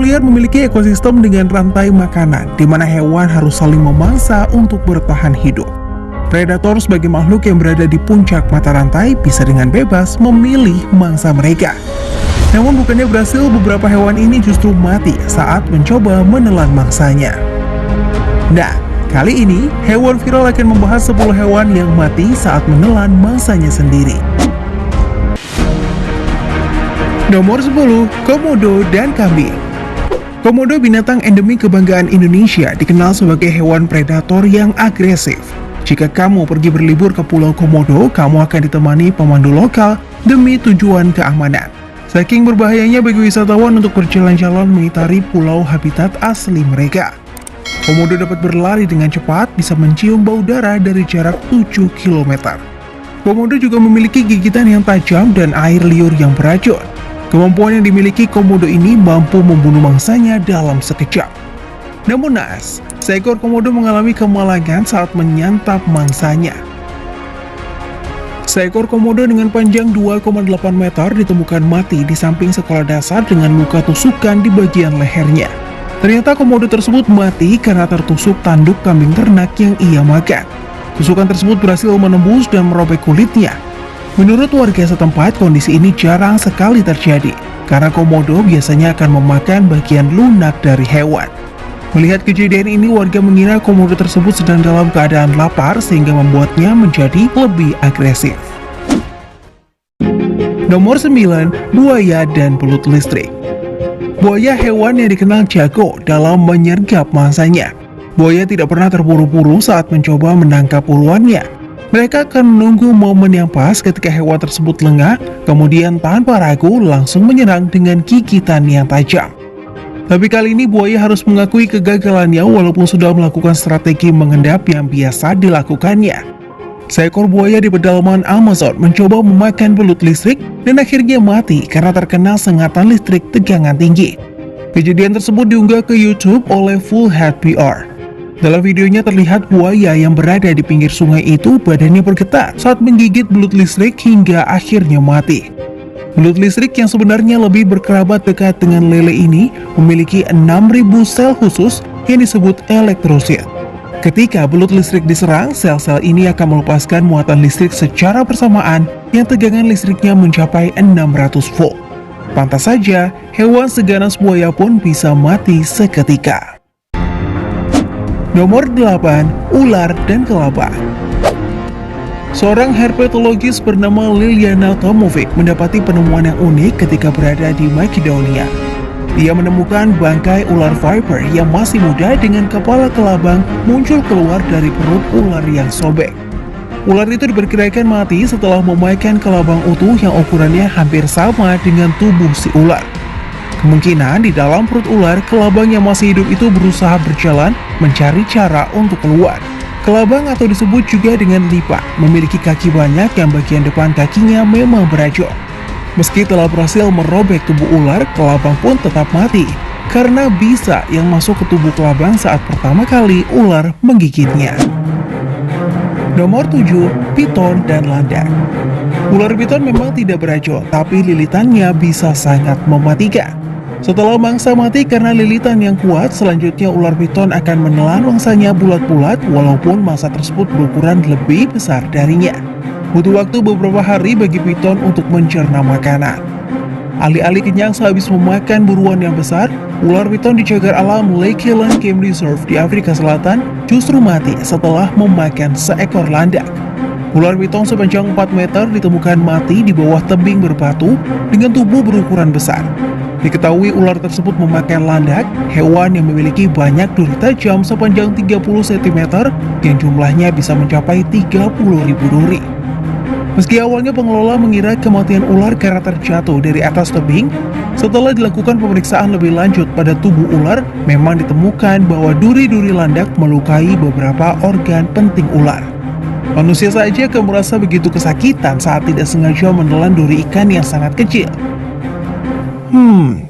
Alam liar memiliki ekosistem dengan rantai makanan, di mana hewan harus saling memangsa untuk bertahan hidup. Predator sebagai makhluk yang berada di puncak mata rantai bisa dengan bebas memilih mangsa mereka. Namun bukannya berhasil, beberapa hewan ini justru mati saat mencoba menelan mangsanya. Nah, kali ini hewan viral akan membahas 10 hewan yang mati saat menelan mangsanya sendiri. Nomor 10, Komodo dan kambing. Komodo, binatang endemik kebanggaan Indonesia, dikenal sebagai hewan predator yang agresif. Jika kamu pergi berlibur ke Pulau Komodo, kamu akan ditemani pemandu lokal demi tujuan keamanan. Saking berbahayanya bagi wisatawan untuk berjalan-jalan mengitari pulau habitat asli mereka. Komodo dapat berlari dengan cepat, bisa mencium bau darah dari jarak 7 km. Komodo juga memiliki gigitan yang tajam dan air liur yang beracun. Kemampuan yang dimiliki komodo ini mampu membunuh mangsanya dalam sekejap. Namun naas, seekor komodo mengalami kemalangan saat menyantap mangsanya. Seekor komodo dengan panjang 2,8 meter ditemukan mati di samping sekolah dasar dengan luka tusukan di bagian lehernya. Ternyata komodo tersebut mati karena tertusuk tanduk kambing ternak yang ia makan. Tusukan tersebut berhasil menembus dan merobek kulitnya. Menurut warga setempat, kondisi ini jarang sekali terjadi, karena komodo biasanya akan memakan bagian lunak dari hewan. Melihat kejadian ini, warga mengira komodo tersebut sedang dalam keadaan lapar sehingga membuatnya menjadi lebih agresif. Nomor 9, buaya dan belut listrik. Buaya hewan yang dikenal jago dalam menyergap mangsanya. Buaya tidak pernah terburu-buru saat mencoba menangkap buruannya. Mereka akan menunggu momen yang pas ketika hewan tersebut lengah, kemudian tanpa ragu langsung menyerang dengan gigitan yang tajam. Tapi kali ini buaya harus mengakui kegagalannya walaupun sudah melakukan strategi mengendap yang biasa dilakukannya. Seekor buaya di pedalaman Amazon mencoba memakan belut listrik dan akhirnya mati karena terkena sengatan listrik tegangan tinggi. Kejadian tersebut diunggah ke YouTube oleh Full Head PR. Dalam videonya terlihat buaya yang berada di pinggir sungai itu badannya bergetar saat menggigit belut listrik hingga akhirnya mati. Belut listrik yang sebenarnya lebih berkerabat dekat dengan lele ini memiliki 6.000 sel khusus yang disebut elektrosit. Ketika belut listrik diserang, sel-sel ini akan melepaskan muatan listrik secara bersamaan yang tegangan listriknya mencapai 600 volt. Pantas saja, hewan seganas buaya pun bisa mati seketika. Nomor 8, ular dan kelabang. Seorang herpetologis bernama Liliana Tomovic mendapati penemuan yang unik ketika berada di Makedonia. Dia menemukan bangkai ular viper yang masih muda dengan kepala kelabang muncul keluar dari perut ular yang sobek. Ular itu diperkirakan mati setelah memakan kelabang utuh yang ukurannya hampir sama dengan tubuh si ular. Kemungkinan di dalam perut ular, kelabang yang masih hidup itu berusaha berjalan mencari cara untuk keluar. Kelabang atau disebut juga dengan lipa, memiliki kaki banyak yang bagian depan kakinya memang beracun. Meski telah berhasil merobek tubuh ular, kelabang pun tetap mati, karena bisa yang masuk ke tubuh kelabang saat pertama kali ular menggigitnya. Nomor 7, piton dan landak. Ular piton memang tidak beracun, tapi lilitannya bisa sangat mematikan. Setelah mangsa mati karena lilitan yang kuat, selanjutnya ular piton akan menelan mangsanya bulat-bulat walaupun mangsa tersebut berukuran lebih besar darinya. Butuh waktu beberapa hari bagi piton untuk mencerna makanan. Alih-alih kenyang sehabis memakan buruan yang besar, ular piton di cagar alam Lake Highland Game Reserve di Afrika Selatan justru mati setelah memakan seekor landak. Ular piton sepanjang 4 meter ditemukan mati di bawah tebing berbatu dengan tubuh berukuran besar. Diketahui ular tersebut memakan landak, hewan yang memiliki banyak duri tajam sepanjang 30 cm yang jumlahnya bisa mencapai 30.000 duri. Meski awalnya pengelola mengira kematian ular karena terjatuh dari atas tebing, setelah dilakukan pemeriksaan lebih lanjut pada tubuh ular, memang ditemukan bahwa duri-duri landak melukai beberapa organ penting ular. Manusia saja akan merasa begitu kesakitan saat tidak sengaja menelan duri ikan yang sangat kecil.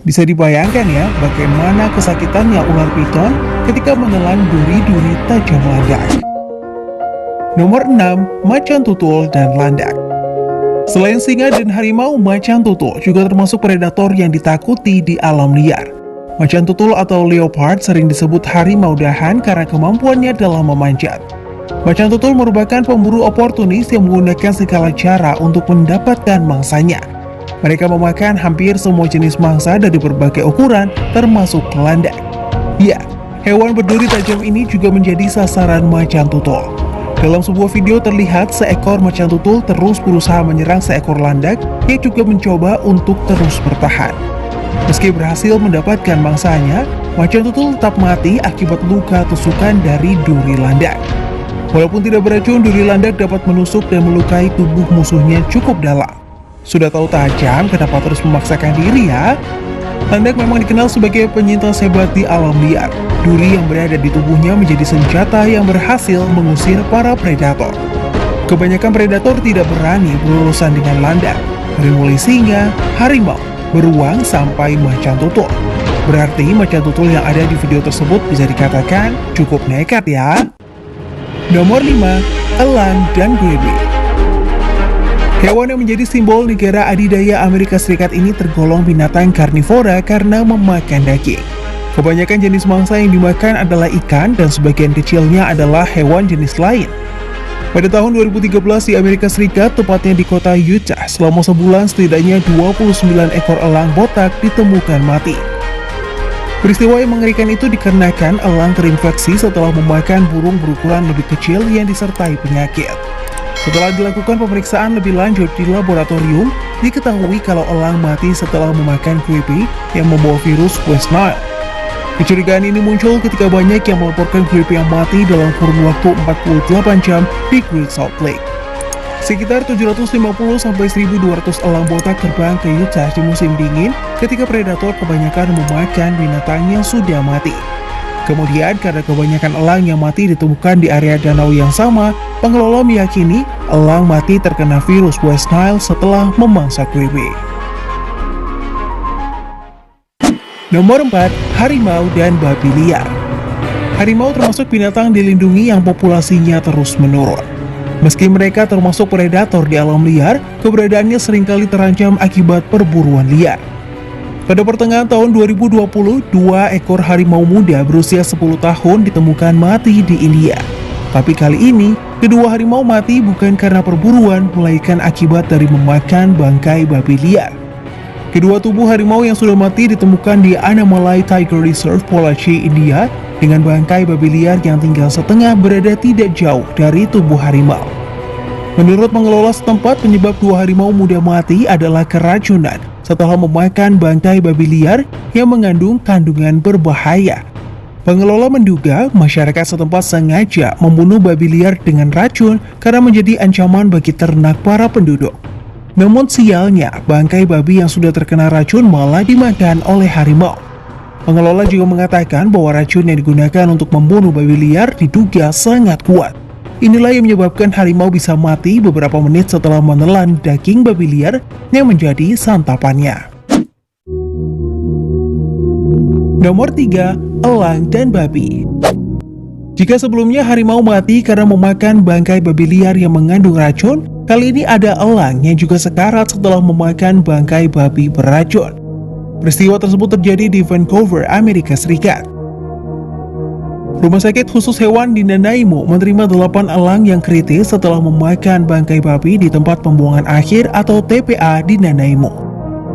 Bisa dibayangkan ya bagaimana kesakitannya ular piton ketika menelan duri-duri tajam landak. Nomor 6, macan tutul dan landak. Selain singa dan harimau, macan tutul juga termasuk predator yang ditakuti di alam liar. Macan tutul atau leopard sering disebut harimau dahan karena kemampuannya dalam memanjat. Macan tutul merupakan pemburu oportunis yang menggunakan segala cara untuk mendapatkan mangsanya. Mereka memakan hampir semua jenis mangsa dari berbagai ukuran, termasuk landak. Ya, hewan berduri tajam ini juga menjadi sasaran macan tutul. Dalam sebuah video terlihat seekor macan tutul terus berusaha menyerang seekor landak yang juga mencoba untuk terus bertahan. Meski berhasil mendapatkan mangsanya, macan tutul tetap mati akibat luka tusukan dari duri landak. Walaupun tidak beracun, duri landak dapat menusuk dan melukai tubuh musuhnya cukup dalam. Sudah tahu tajam, kenapa terus memaksakan diri ya? Landak memang dikenal sebagai penyintas hebat di alam liar. Duri yang berada di tubuhnya menjadi senjata yang berhasil mengusir para predator. Kebanyakan predator tidak berani berurusan dengan landak, dari mulai singa, harimau, beruang, sampai macan tutul. Berarti macan tutul yang ada di video tersebut bisa dikatakan cukup nekat ya. Nomor 5. Elang dan Grebe. Hewan yang menjadi simbol negara adidaya Amerika Serikat ini tergolong binatang karnivora karena memakan daging. Kebanyakan jenis mangsa yang dimakan adalah ikan dan sebagian kecilnya adalah hewan jenis lain. Pada tahun 2013 di Amerika Serikat, tepatnya di kota Utah, selama sebulan setidaknya 29 ekor elang botak ditemukan mati. Peristiwa yang mengerikan itu dikarenakan elang terinfeksi setelah memakan burung berukuran lebih kecil yang disertai penyakit. Setelah dilakukan pemeriksaan lebih lanjut di laboratorium, diketahui kalau elang mati setelah memakan creepy yang membawa virus West Nile. Kecurigaan ini muncul ketika banyak yang melaporkan creepy yang mati dalam kurun waktu 48 jam di Great Salt Lake. Sekitar 750-1.200 elang botak terbang ke Utah di musim dingin ketika predator kebanyakan memakan binatang yang sudah mati. Kemudian karena kebanyakan elang yang mati ditemukan di area danau yang sama, pengelola meyakini elang mati terkena virus West Nile setelah memangsa creepy. Nomor 4. Harimau dan babi liar. Harimau termasuk binatang dilindungi yang populasinya terus menurun. Meski mereka termasuk predator di alam liar, keberadaannya seringkali terancam akibat perburuan liar. Pada pertengahan tahun 2020, 2 ekor harimau muda berusia 10 tahun ditemukan mati di India. Tapi kali ini, kedua harimau mati bukan karena perburuan, melainkan akibat dari memakan bangkai babi liar. Kedua tubuh harimau yang sudah mati ditemukan di Annamalai Tiger Reserve, Pollachi, India, dengan bangkai babi liar yang tinggal setengah berada tidak jauh dari tubuh harimau. Menurut pengelola setempat, penyebab 2 harimau muda mati adalah keracunan setelah memakan bangkai babi liar yang mengandung kandungan berbahaya. Pengelola menduga masyarakat setempat sengaja membunuh babi liar dengan racun karena menjadi ancaman bagi ternak para penduduk. Namun sialnya, bangkai babi yang sudah terkena racun malah dimakan oleh harimau. Pengelola juga mengatakan bahwa racun yang digunakan untuk membunuh babi liar diduga sangat kuat. Inilah yang menyebabkan harimau bisa mati beberapa menit setelah menelan daging babi liar yang menjadi santapannya. Nomor 3. Elang dan babi. Jika sebelumnya harimau mati karena memakan bangkai babi liar yang mengandung racun, kali ini ada elang yang juga sekarat setelah memakan bangkai babi beracun. Peristiwa tersebut terjadi di Vancouver, Amerika Serikat. Rumah sakit khusus hewan di Nanaimo menerima 8 elang yang kritis setelah memakan bangkai babi di tempat pembuangan akhir atau TPA di Nanaimo.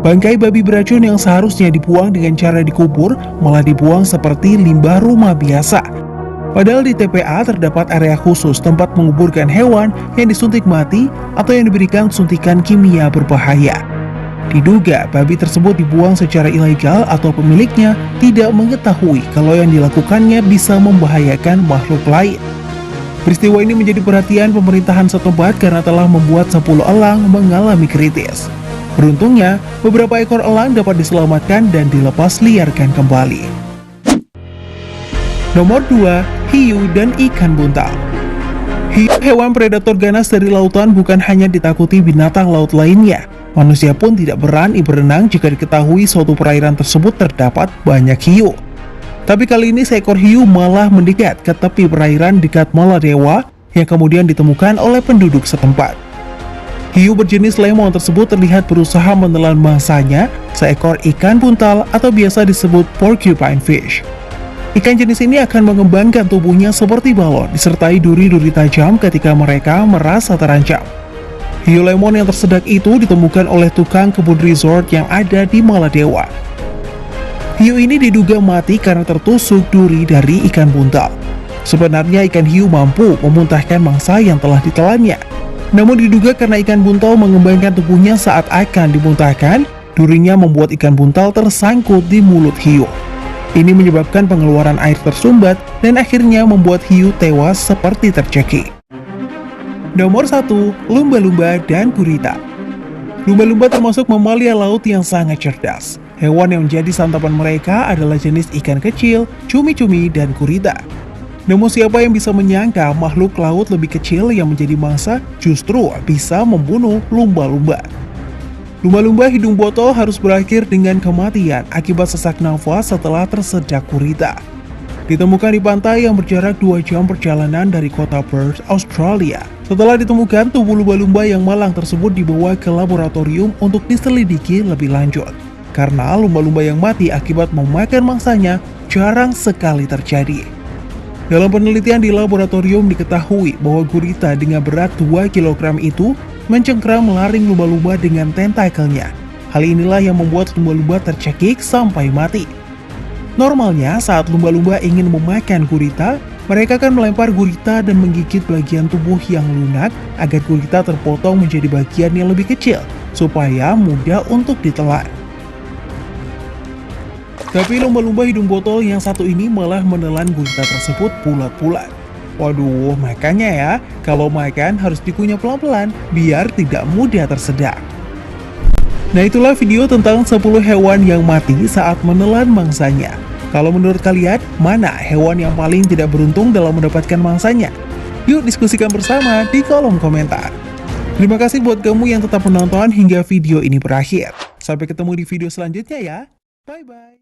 Bangkai babi beracun yang seharusnya dibuang dengan cara dikubur malah dibuang seperti limbah rumah biasa. Padahal di TPA terdapat area khusus tempat menguburkan hewan yang disuntik mati atau yang diberikan suntikan kimia berbahaya. Diduga babi tersebut dibuang secara ilegal atau pemiliknya tidak mengetahui kalau yang dilakukannya bisa membahayakan makhluk lain. Peristiwa ini menjadi perhatian pemerintahan setempat karena telah membuat 10 elang mengalami kritis. Beruntungnya, beberapa ekor elang dapat diselamatkan dan dilepas liarkan kembali. Nomor 2. Hiu dan ikan buntal. Hiu, hewan predator ganas dari lautan, bukan hanya ditakuti binatang laut lainnya. Manusia pun tidak berani berenang jika diketahui suatu perairan tersebut terdapat banyak hiu. Tapi kali ini seekor hiu malah mendekat ke tepi perairan dekat Maladewa yang kemudian ditemukan oleh penduduk setempat. Hiu berjenis lemon tersebut terlihat berusaha menelan mangsanya, seekor ikan buntal atau biasa disebut porcupine fish. Ikan jenis ini akan mengembangkan tubuhnya seperti balon, disertai duri-duri tajam ketika mereka merasa terancam. Hiu lemon yang tersedak itu ditemukan oleh tukang kebun resort yang ada di Maladewa. Hiu ini diduga mati karena tertusuk duri dari ikan buntal. Sebenarnya ikan hiu mampu memuntahkan mangsa yang telah ditelannya. Namun diduga karena ikan buntal mengembangkan tubuhnya saat akan dimuntahkan, durinya membuat ikan buntal tersangkut di mulut hiu. Ini menyebabkan pengeluaran air tersumbat dan akhirnya membuat hiu tewas seperti tercekik. Nomor 1. Lumba-lumba dan gurita. Lumba-lumba termasuk mamalia laut yang sangat cerdas. Hewan yang menjadi santapan mereka adalah jenis ikan kecil, cumi-cumi, dan gurita. Namun siapa yang bisa menyangka makhluk laut lebih kecil yang menjadi mangsa justru bisa membunuh lumba-lumba. Lumba-lumba hidung botol harus berakhir dengan kematian akibat sesak nafas setelah tersedak gurita. Ditemukan di pantai yang berjarak 2 jam perjalanan dari kota Perth, Australia. Setelah ditemukan, tubuh lumba-lumba yang malang tersebut dibawa ke laboratorium untuk diselidiki lebih lanjut. Karena lumba-lumba yang mati akibat memakan mangsanya jarang sekali terjadi. Dalam penelitian di laboratorium diketahui bahwa gurita dengan berat 2 kg itu mencengkram laring lumba-lumba dengan tentakelnya. Hal inilah yang membuat lumba-lumba tercekik sampai mati. Normalnya saat lumba-lumba ingin memakan gurita, mereka akan melempar gurita dan menggigit bagian tubuh yang lunak agar gurita terpotong menjadi bagian yang lebih kecil, supaya mudah untuk ditelan. Tapi lumba-lumba hidung botol yang satu ini malah menelan gurita tersebut bulat-bulat. Waduh, makanya ya, kalau makan harus dikunyah pelan-pelan biar tidak mudah tersedak. Nah, itulah video tentang 10 hewan yang mati saat menelan mangsanya. Kalau menurut kalian, mana hewan yang paling tidak beruntung dalam mendapatkan mangsanya? Yuk diskusikan bersama di kolom komentar. Terima kasih buat kamu yang tetap menonton hingga video ini berakhir. Sampai ketemu di video selanjutnya ya. Bye-bye.